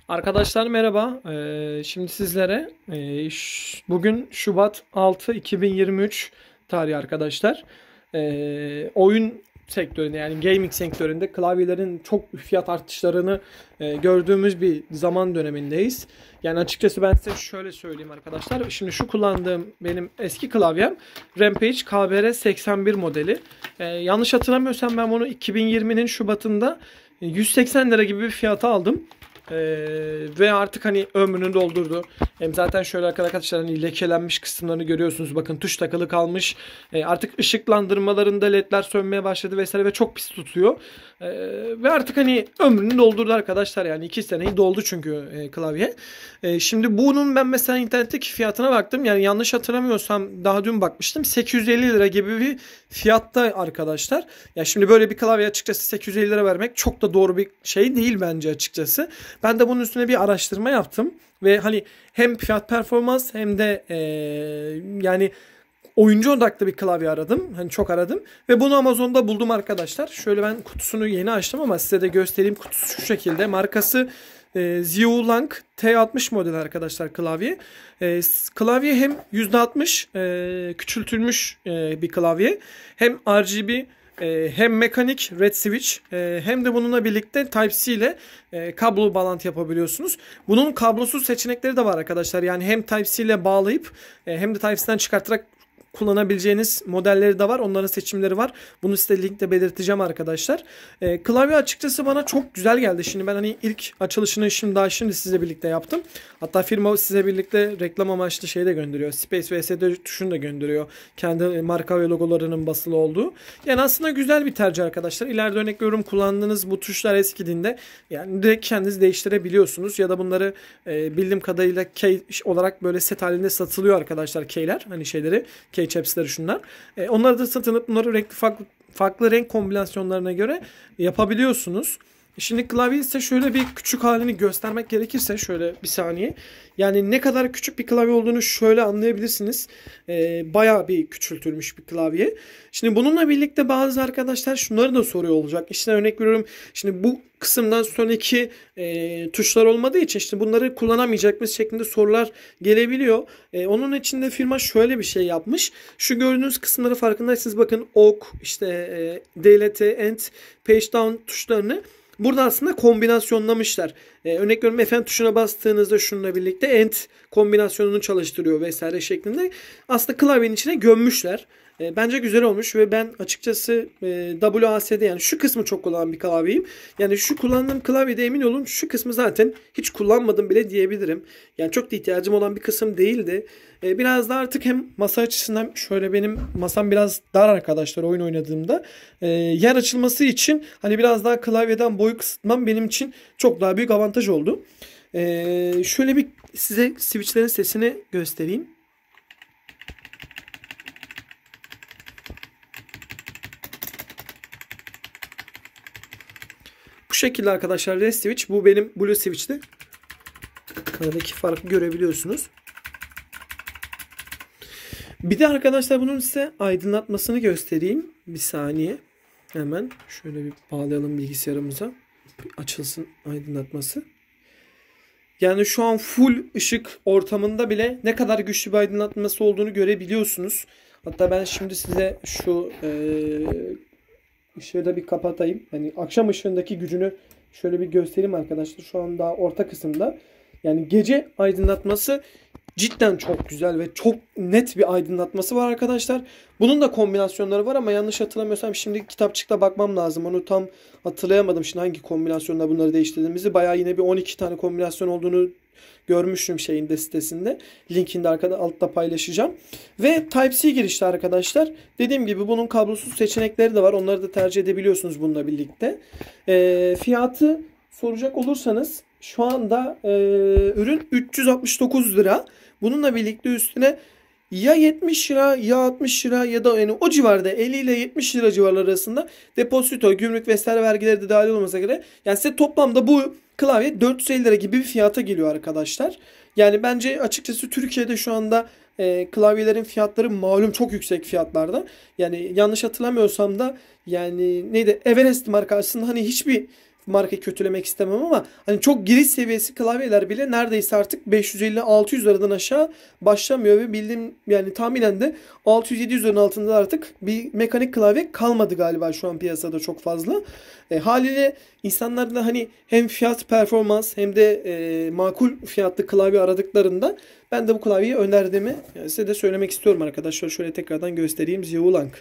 Arkadaşlar merhaba. Şimdi sizlere bugün Şubat 6 2023 tarihi arkadaşlar. Oyun sektöründe yani gaming sektöründe klavyelerin çok fiyat artışlarını gördüğümüz bir zaman dönemindeyiz. Yani açıkçası ben size şöyle söyleyeyim arkadaşlar. Şimdi şu kullandığım benim eski klavyem Rampage KBR 81 modeli. Yanlış hatırlamıyorsam ben bunu 2020'nin Şubat'ında 180 lira gibi bir fiyata aldım. Ve artık hani ömrünü doldurdu. Hem zaten şöyle arkadaşlar hani lekelenmiş kısımlarını görüyorsunuz. Bakın tuş takılı kalmış. Artık ışıklandırmalarında ledler sönmeye başladı vesaire ve çok pis tutuyor. Ve artık hani ömrünü doldurdu arkadaşlar. Yani 2 seneyi doldu çünkü klavye. Şimdi bunun ben mesela internetteki fiyatına baktım. Yani yanlış hatırlamıyorsam daha dün bakmıştım. 850 lira gibi bir fiyatta arkadaşlar. Ya şimdi böyle bir klavye açıkçası 850 lira vermek çok da doğru bir şey değil bence açıkçası. Ben de bunun üstüne bir araştırma yaptım ve hani hem fiyat performans hem de yani oyuncu odaklı bir klavye aradım. Hani çok aradım ve bunu Amazon'da buldum arkadaşlar. Şöyle ben kutusunu yeni açtım ama size de göstereyim. Kutusu şu şekilde. Markası Xiaolang T60 model arkadaşlar klavye. Klavye hem %60 küçültülmüş bir klavye hem RGB hem mekanik red switch hem de bununla birlikte Type-C ile kablo bağlantı yapabiliyorsunuz. Bunun kablosuz seçenekleri de var arkadaşlar. Yani hem Type-C ile bağlayıp hem de Type-C'den çıkartarak kullanabileceğiniz modelleri de var. Onların seçimleri var. Bunu size linkte belirteceğim arkadaşlar. Klavye açıkçası bana çok güzel geldi. Şimdi ben hani ilk açılışını şimdi sizle birlikte yaptım. Hatta firma size birlikte reklam amaçlı şey de gönderiyor. Space ve SD tuşunu da gönderiyor. Kendi marka ve logolarının basılı olduğu. Yani aslında güzel bir tercih arkadaşlar. İleride örnek veriyorum kullandığınız bu tuşlar eskidiğinde yani direkt kendiniz değiştirebiliyorsunuz. Ya da bunları bildiğim kadarıyla key olarak böyle set halinde satılıyor arkadaşlar keyler. Hani şeyleri keychaps'leri şunlar. Onları da satın bunları farklı renk kombinasyonlarına göre yapabiliyorsunuz. Şimdi klavye ise şöyle bir küçük halini göstermek gerekirse şöyle bir saniye. Yani ne kadar küçük bir klavye olduğunu şöyle anlayabilirsiniz. Bayağı bir küçültülmüş bir klavye. Şimdi bununla birlikte bazı arkadaşlar şunları da soruyor olacak. İşte örnek veriyorum. Şimdi bu kısımdan sonraki tuşlar olmadığı için işte bunları kullanamayacakmış şeklinde sorular gelebiliyor. Onun için de firma şöyle bir şey yapmış. Şu gördüğünüz kısımları farkındaysanız bakın ok, işte DLT, End, Page Down tuşlarını burada aslında kombinasyonlamışlar. Örnek veriyorum Fn tuşuna bastığınızda şununla birlikte End kombinasyonunu çalıştırıyor vesaire şeklinde. Aslında klavyenin içine gömmüşler. Bence güzel olmuş ve ben açıkçası WASD yani şu kısmı çok kullanan bir klavyeyim. Yani şu kullandığım klavyede emin olun şu kısmı zaten hiç kullanmadım bile diyebilirim. Yani çok da ihtiyacım olan bir kısım değildi. Biraz da artık hem masa açısından şöyle benim masam biraz dar arkadaşlar oyun oynadığımda. Yer açılması için hani biraz daha klavyeden boyu kısıtmam benim için çok daha büyük avantaj oldu. Şöyle bir size switchlerin sesini göstereyim. Bu şekilde arkadaşlar red switch. Bu benim blue switch'ti. Aradaki farkı görebiliyorsunuz. Bir de arkadaşlar bunun size aydınlatmasını göstereyim. Bir saniye. Hemen şöyle bir bağlayalım bilgisayarımıza. Açılsın aydınlatması. Yani şu an full ışık ortamında bile ne kadar güçlü bir aydınlatması olduğunu görebiliyorsunuz. Hatta ben şimdi size şu ışığı da bir kapatayım. Yani akşam ışığındaki gücünü şöyle bir göstereyim arkadaşlar. Şu an daha orta kısımda. Yani gece aydınlatması cidden çok güzel ve çok net bir aydınlatması var arkadaşlar. Bunun da kombinasyonları var ama yanlış hatırlamıyorsam şimdi kitapçıkta bakmam lazım. Onu tam hatırlayamadım şimdi hangi kombinasyonla bunları değiştirdiğimizi. Bayağı yine bir 12 tane kombinasyon olduğunu görmüştüm şeyinde sitesinde. Linkini de arkada altta paylaşacağım. Ve Type-C girişli arkadaşlar. Dediğim gibi bunun kablosuz seçenekleri de var. Onları da tercih edebiliyorsunuz bununla birlikte. Fiyatı soracak olursanız şu anda ürün 369 lira. Bununla birlikte üstüne ya 70 lira ya 60 lira ya da yani o civarda 50 ile 70 lira civarları arasında depozito, gümrük vesaire vergileri de dahil olmasa göre yani size toplamda bu klavye 450 lira gibi bir fiyata geliyor arkadaşlar. Yani bence açıkçası Türkiye'de şu anda klavyelerin fiyatları malum çok yüksek fiyatlarda. Yani yanlış hatırlamıyorsam da yani neydi Everest markasının hani hiçbir markayı kötülemek istemem ama hani çok giriş seviyesi klavyeler bile neredeyse artık 550-600 liradan aşağı başlamıyor ve bildiğim yani tahminen de 600-700 liranın altında artık bir mekanik klavye kalmadı galiba şu an piyasada çok fazla. Haliyle insanlar da hani hem fiyat performans hem de makul fiyatlı klavye aradıklarında ben de bu klavyeyi önerdiğimi size de söylemek istiyorum arkadaşlar. Şöyle tekrardan göstereyim. Zhou Lang.